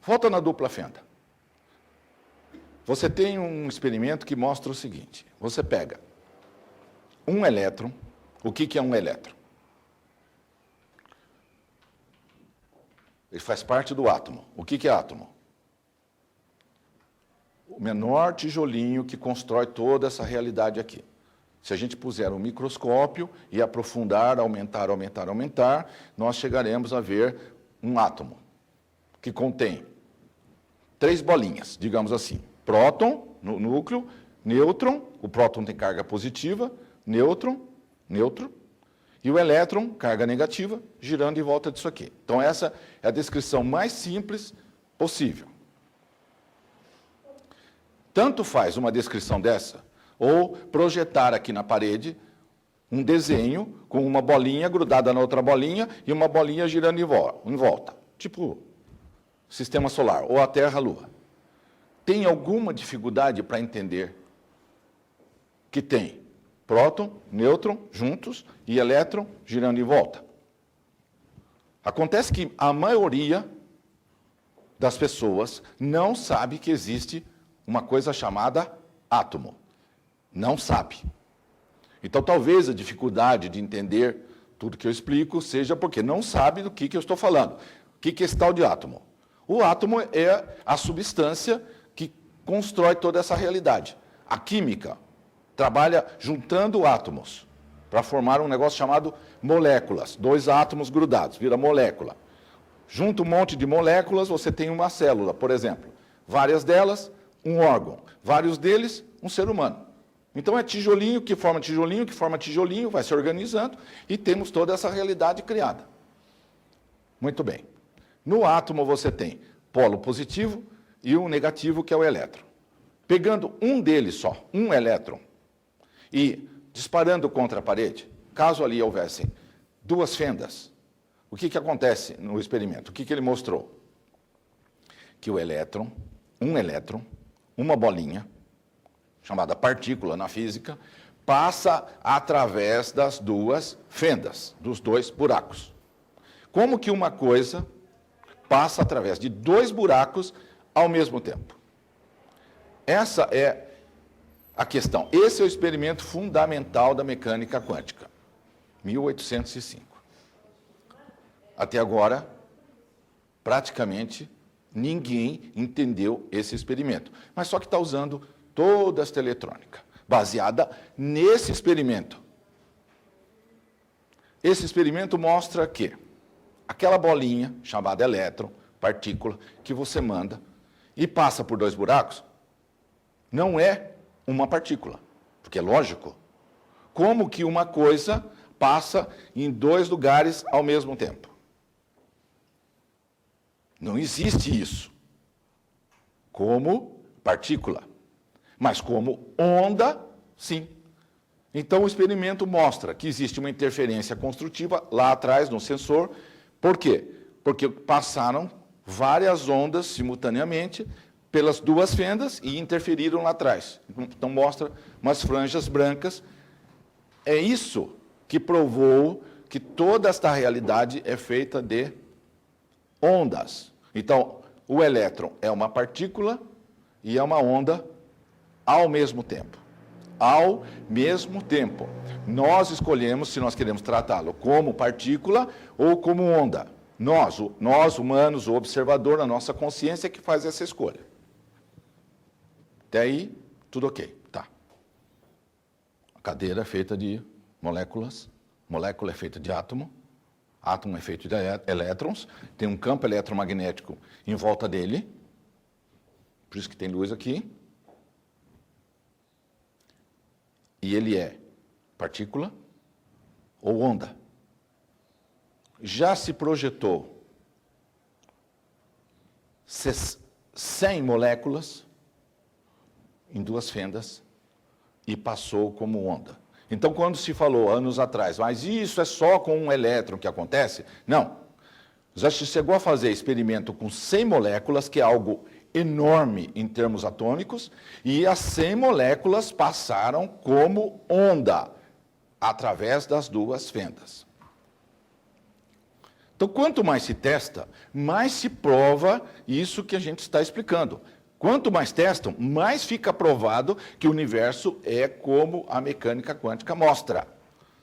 Volta na dupla fenda. Você tem um experimento que mostra o seguinte. Você pega um elétron. O que é um elétron? Ele faz parte do átomo. O que é átomo? O menor tijolinho que constrói toda essa realidade aqui. Se a gente puser um microscópio e aprofundar, aumentar, nós chegaremos a ver um átomo que contém 3 bolinhas, digamos assim. Próton, no núcleo, nêutron, o próton tem carga positiva, nêutron, e o elétron, carga negativa, girando em volta disso aqui. Então, essa é a descrição mais simples possível. Tanto faz uma descrição dessa, ou projetar aqui na parede um desenho com uma bolinha grudada na outra bolinha e uma bolinha girando em volta. Tipo sistema solar, ou a Terra, a Lua. Tem alguma dificuldade para entender que tem próton, nêutron juntos e elétron girando em volta? Acontece que a maioria das pessoas não sabe que existe uma coisa chamada átomo. Não sabe. Então, talvez a dificuldade de entender tudo que eu explico seja porque não sabe do que eu estou falando. O que é esse tal de átomo? O átomo é a substância que constrói toda essa realidade. A química trabalha juntando átomos para formar um negócio chamado moléculas. 2 átomos grudados, vira molécula. Junta um monte de moléculas, você tem uma célula, por exemplo. Várias delas, um órgão. Vários deles, um ser humano. Então é tijolinho que forma tijolinho, vai se organizando e temos toda essa realidade criada. Muito bem. No átomo você tem polo positivo e o negativo, que é o elétron. Pegando um deles só, um elétron, e disparando contra a parede, caso ali houvessem 2 fendas, o que acontece no experimento? O que ele mostrou? Que o elétron, uma bolinha, chamada partícula na física, passa através das 2 fendas, dos 2 buracos. Como que uma coisa passa através de 2 buracos ao mesmo tempo? Essa é a questão. Esse é o experimento fundamental da mecânica quântica, 1805. Até agora, praticamente, ninguém entendeu esse experimento. Mas só que está usando toda esta eletrônica, baseada nesse experimento. Esse experimento mostra que aquela bolinha, chamada elétron, partícula, que você manda e passa por 2 buracos, não é uma partícula, porque é lógico. Como que uma coisa passa em 2 lugares ao mesmo tempo? Não existe isso como partícula. Mas como onda, sim. Então, o experimento mostra que existe uma interferência construtiva lá atrás, no sensor. Por quê? Porque passaram várias ondas simultaneamente pelas 2 fendas e interferiram lá atrás. Então, mostra umas franjas brancas. É isso que provou que toda esta realidade é feita de ondas. Então, o elétron é uma partícula e é uma onda ao mesmo tempo. Ao mesmo tempo. Nós escolhemos se nós queremos tratá-lo como partícula ou como onda. Nós, humanos, o observador, a nossa consciência que faz essa escolha. Até aí, tudo ok. Tá. A cadeira é feita de moléculas, molécula é feita de átomo é feito de elétrons, tem um campo eletromagnético em volta dele, por isso que tem luz aqui. E ele é partícula ou onda. Já se projetou 100 moléculas em 2 fendas e passou como onda. Então, quando se falou, anos atrás, mas isso é só com um elétron que acontece? Não. Já se chegou a fazer experimento com 100 moléculas, que é algo enorme em termos atômicos, e as 100 moléculas passaram como onda, através das 2 fendas. Então, quanto mais se testa, mais se prova isso que a gente está explicando. Quanto mais testam, mais fica provado que o universo é como a mecânica quântica mostra.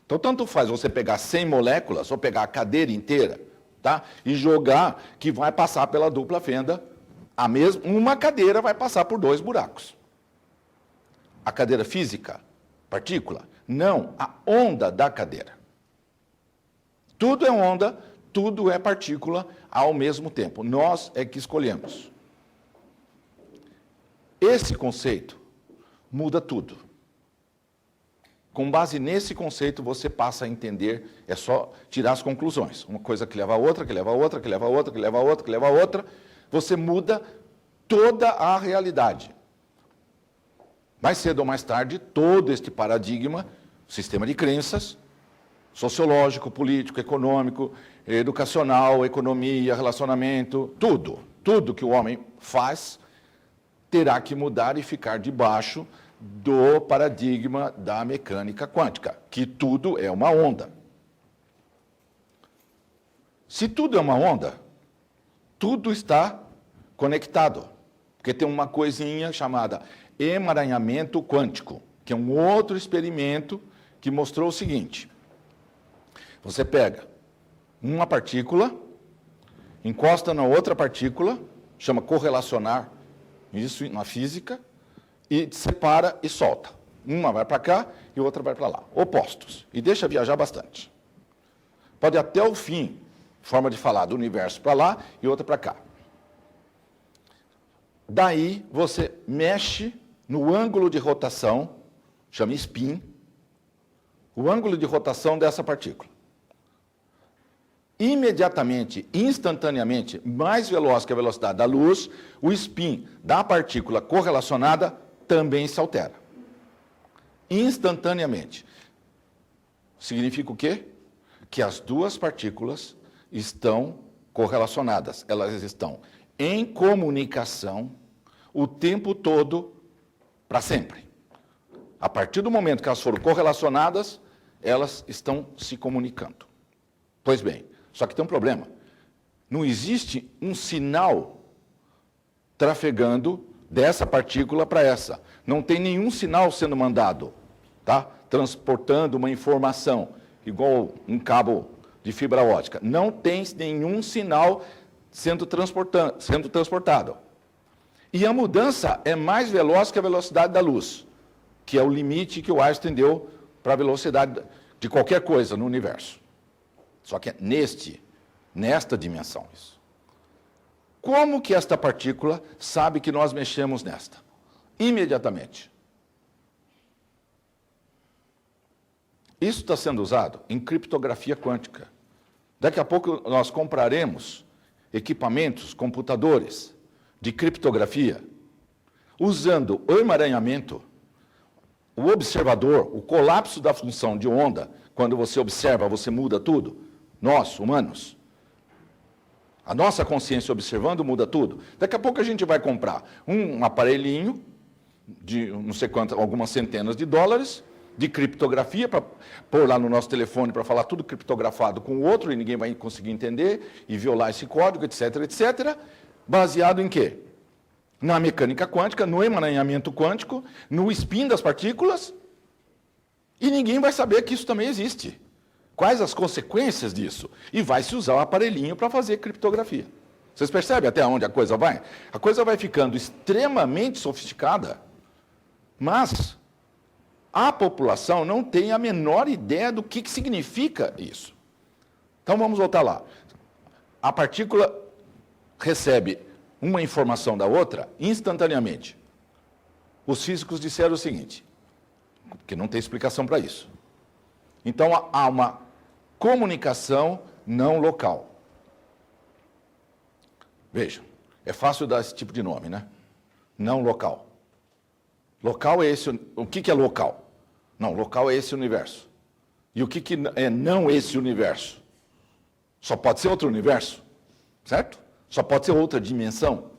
Então, tanto faz você pegar 100 moléculas ou pegar a cadeira inteira, tá? E jogar que vai passar pela dupla fenda, uma cadeira vai passar por 2 buracos. A cadeira física, partícula, não, a onda da cadeira. Tudo é onda, tudo é partícula ao mesmo tempo. Nós é que escolhemos. Esse conceito muda tudo. Com base nesse conceito, você passa a entender, é só tirar as conclusões. Uma coisa que leva a outra, que leva a outra, que leva a outra, que leva a outra, que leva a outra. Você muda toda a realidade. Mais cedo ou mais tarde, todo este paradigma, sistema de crenças, sociológico, político, econômico, educacional, economia, relacionamento, tudo que o homem faz, terá que mudar e ficar debaixo do paradigma da mecânica quântica, que tudo é uma onda. Se tudo é uma onda, tudo está conectado, porque tem uma coisinha chamada emaranhamento quântico, que é um outro experimento que mostrou o seguinte: você pega uma partícula, encosta na outra partícula, chama correlacionar, isso na física, e separa e solta. Uma vai para cá e outra vai para lá, opostos, e deixa viajar bastante. Pode até o fim, forma de falar, do universo para lá e outra para cá. Daí você mexe no ângulo de rotação, chama spin, o ângulo de rotação dessa partícula. Imediatamente, instantaneamente, mais veloz que a velocidade da luz, o spin da partícula correlacionada também se altera. Instantaneamente. Significa o quê? Que as duas partículas estão correlacionadas. Elas estão em comunicação o tempo todo, para sempre. A partir do momento que elas foram correlacionadas, elas estão se comunicando. Pois bem, só que tem um problema. Não existe um sinal trafegando dessa partícula para essa. Não tem nenhum sinal sendo mandado, tá? Transportando uma informação, igual um cabo de fibra ótica. Não tem nenhum sinal sendo transportado. E a mudança é mais veloz que a velocidade da luz, que é o limite que o Einstein deu para a velocidade de qualquer coisa no universo. Só que é nesta dimensão isso. Como que esta partícula sabe que nós mexemos nesta? Imediatamente. Isso está sendo usado em criptografia quântica. Daqui a pouco nós compraremos equipamentos, computadores de criptografia, usando o emaranhamento, o observador, o colapso da função de onda, quando você observa, você muda tudo. Nós, humanos, a nossa consciência observando muda tudo. Daqui a pouco a gente vai comprar um aparelhinho de não sei quantas, algumas centenas de dólares, de criptografia, para pôr lá no nosso telefone para falar tudo criptografado com o outro, e ninguém vai conseguir entender, e violar esse código, etc, etc. Baseado em quê? Na mecânica quântica, no emaranhamento quântico, no spin das partículas, e ninguém vai saber que isso também existe. Quais as consequências disso? E vai se usar o aparelhinho para fazer criptografia. Vocês percebem até onde a coisa vai? A coisa vai ficando extremamente sofisticada, mas a população não tem a menor ideia do que significa isso. Então vamos voltar lá. A partícula recebe uma informação da outra instantaneamente. Os físicos disseram o seguinte, que não tem explicação para isso. Então há uma comunicação não local. Vejam, é fácil dar esse tipo de nome, né? Não local. Local é esse, o que é local? Não, local é esse universo. E o que é não esse universo? Só pode ser outro universo, certo? Só pode ser outra dimensão.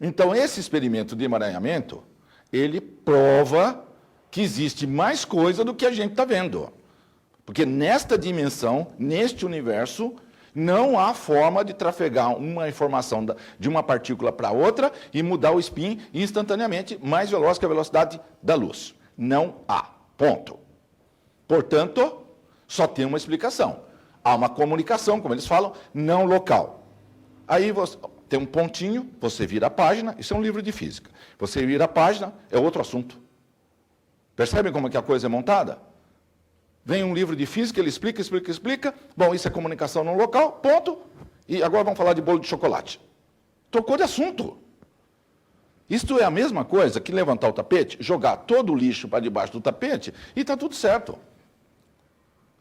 Então, esse experimento de emaranhamento, ele prova que existe mais coisa do que a gente está vendo. Porque nesta dimensão, neste universo, não há forma de trafegar uma informação de uma partícula para outra e mudar o spin instantaneamente, mais veloz que a velocidade da luz. Não há. Ponto. Portanto, só tem uma explicação. Há uma comunicação, como eles falam, não local. Aí você tem um pontinho, você vira a página, isso é um livro de física. Você vira a página, é outro assunto. Percebem como é que a coisa é montada? Vem um livro de física, ele explica. Bom, isso é comunicação não local, ponto. E agora vamos falar de bolo de chocolate. Trocou de assunto. Isto é a mesma coisa que levantar o tapete, jogar todo o lixo para debaixo do tapete e está tudo certo.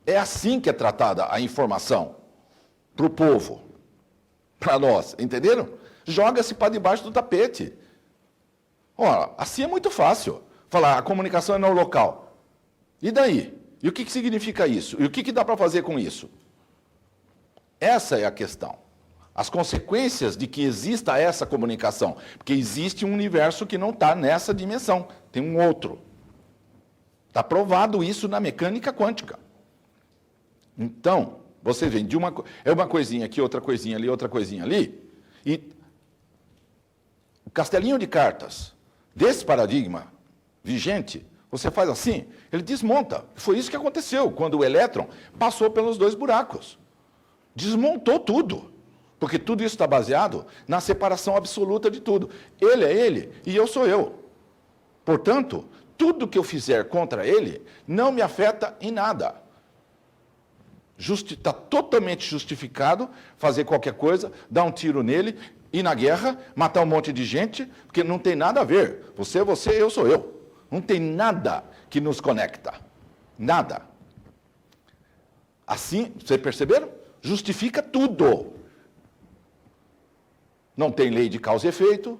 É assim que é tratada a informação para o povo, para nós, entenderam? Joga-se para debaixo do tapete. Ora, assim é muito fácil. Falar, a comunicação é não local. E daí? E o que significa isso? E o que dá para fazer com isso? Essa é a questão. As consequências de que exista essa comunicação. Porque existe um universo que não está nessa dimensão. Tem um outro. Está provado isso na mecânica quântica. Então, você vem de uma coisinha aqui, outra coisinha ali, outra coisinha ali. E o castelinho de cartas desse paradigma vigente, você faz assim, ele desmonta. Foi isso que aconteceu quando o elétron passou pelos dois buracos. Desmontou tudo. Porque tudo isso está baseado na separação absoluta de tudo. Ele é ele e eu sou eu. Portanto, tudo que eu fizer contra ele não me afeta em nada. Está totalmente justificado fazer qualquer coisa, dar um tiro nele, ir na guerra, matar um monte de gente, porque não tem nada a ver. Você é você, eu sou eu. Não tem nada que nos conecta. Nada. Assim, vocês perceberam? Justifica tudo. Não tem lei de causa e efeito,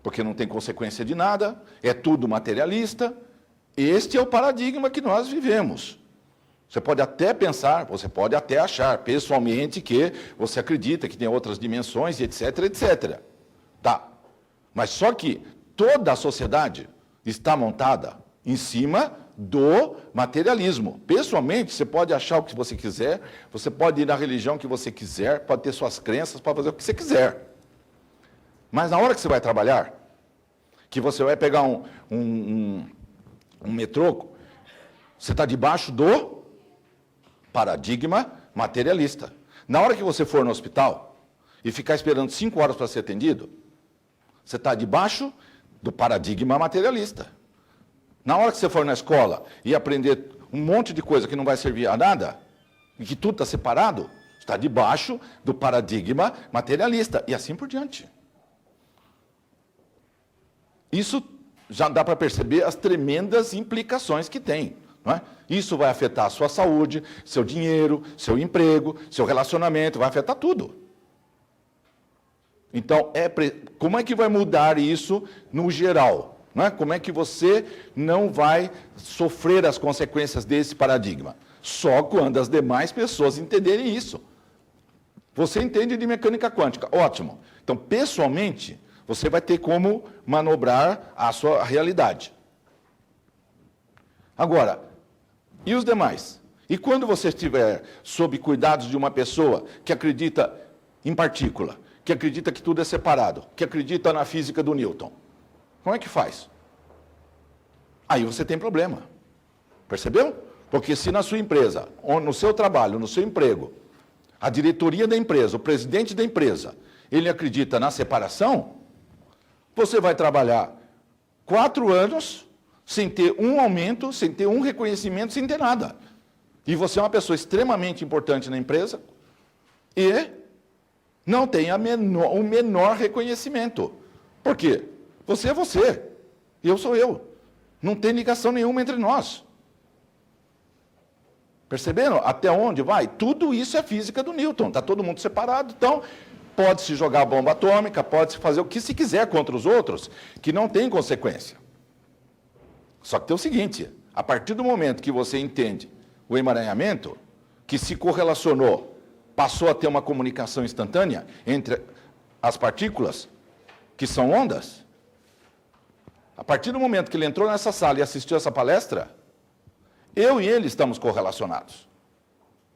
porque não tem consequência de nada, é tudo materialista. Este é o paradigma que nós vivemos. Você pode até pensar, você pode até achar pessoalmente que você acredita que tem outras dimensões, etc, etc. Tá. Mas só que toda a sociedade está montada em cima do materialismo. Pessoalmente, você pode achar o que você quiser, você pode ir na religião que você quiser, pode ter suas crenças, pode fazer o que você quiser. Mas na hora que você vai trabalhar, que você vai pegar um metrô, você está debaixo do paradigma materialista. Na hora que você for no hospital e ficar esperando 5 horas para ser atendido, você está debaixo do paradigma materialista. Na hora que você for na escola e aprender um monte de coisa que não vai servir a nada, e que tudo está separado, está debaixo do paradigma materialista, e assim por diante. Isso já dá para perceber as tremendas implicações que tem. Não é? Isso vai afetar a sua saúde, seu dinheiro, seu emprego, seu relacionamento, vai afetar tudo. Então, como é que vai mudar isso no geral? Não é? Como é que você não vai sofrer as consequências desse paradigma? Só quando as demais pessoas entenderem isso. Você entende de mecânica quântica, ótimo. Então, pessoalmente, você vai ter como manobrar a sua realidade. Agora, e os demais? E quando você estiver sob cuidados de uma pessoa que acredita em partícula, que acredita que tudo é separado, que acredita na física do Newton, como é que faz? Aí você tem problema. Percebeu? Porque se na sua empresa, ou no seu trabalho, no seu emprego, a diretoria da empresa, o presidente da empresa, ele acredita na separação, você vai trabalhar 4 anos sem ter um aumento, sem ter um reconhecimento, sem ter nada. E você é uma pessoa extremamente importante na empresa e não tem o menor reconhecimento. Por quê? Você é você, eu sou eu. Não tem ligação nenhuma entre nós. Perceberam até onde vai? Tudo isso é física do Newton, está todo mundo separado, então pode-se jogar bomba atômica, pode-se fazer o que se quiser contra os outros, que não tem consequência. Só que tem o seguinte, a partir do momento que você entende o emaranhamento, que se correlacionou, passou a ter uma comunicação instantânea entre as partículas, que são ondas, a partir do momento que ele entrou nessa sala e assistiu essa palestra, Eu e ele estamos correlacionados.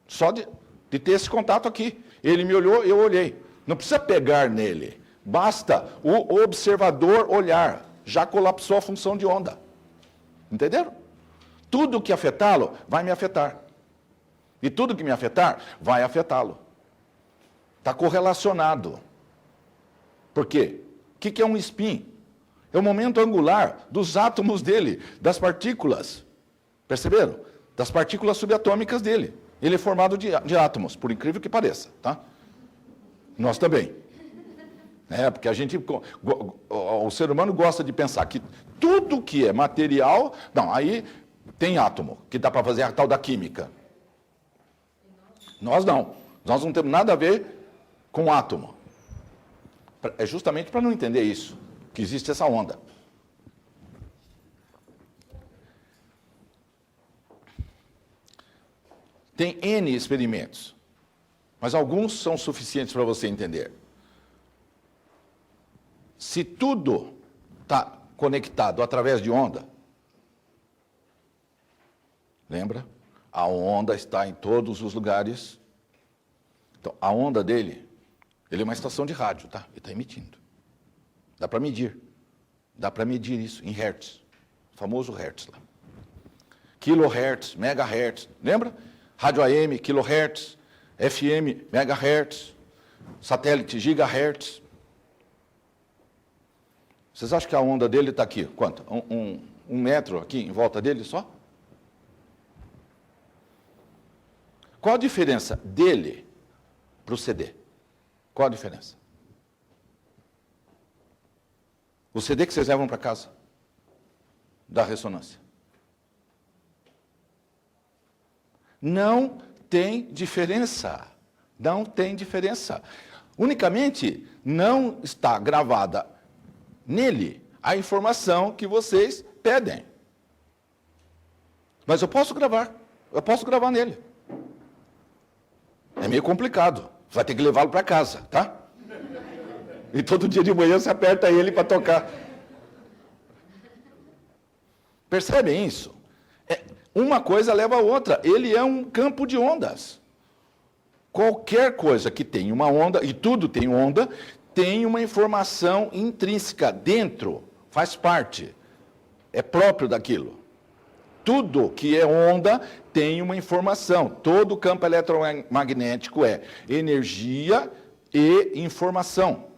Só de ter esse contato aqui. Ele me olhou, eu olhei. Não precisa pegar nele. Basta o observador olhar. Já colapsou a função de onda. Entenderam? Tudo que afetá-lo vai me afetar. E tudo que me afetar vai afetá-lo. Está correlacionado. Por quê? O que é um spin? É o momento angular dos átomos dele, das partículas. Perceberam? Das partículas subatômicas dele. Ele é formado de átomos, por incrível que pareça. Tá? Nós também. Porque a gente, o ser humano gosta de pensar que tudo que é material, não, aí tem átomo, que dá para fazer a tal da química. Nós não. Nós não temos nada a ver com átomo. É justamente para não entender isso, que existe essa onda. Tem N experimentos, mas alguns são suficientes para você entender. Se tudo está conectado através de onda, lembra? A onda está em todos os lugares. Então, a onda dele, ele é uma estação de rádio, tá? Ele está emitindo. Dá para medir. Dá para medir isso em hertz. O famoso hertz lá. Kilohertz, megahertz. Lembra? Rádio AM, kilohertz. FM, megahertz. Satélite, gigahertz. Vocês acham que a onda dele está aqui? Quanto? Um metro aqui em volta dele só? Qual a diferença dele para o CD? Qual a diferença? O CD que vocês levam para casa, da ressonância. Não tem diferença. Não tem diferença. Unicamente não está gravada nele a informação que vocês pedem. Mas eu posso gravar nele. É meio complicado. Você vai ter que levá-lo para casa, tá? E todo dia de manhã você aperta ele para tocar. Percebem isso? Uma coisa leva a outra. Ele é um campo de ondas. Qualquer coisa que tenha uma onda, e tudo tem onda, tem uma informação intrínseca dentro, faz parte, é próprio daquilo. Tudo que é onda tem uma informação. Todo campo eletromagnético é energia e informação.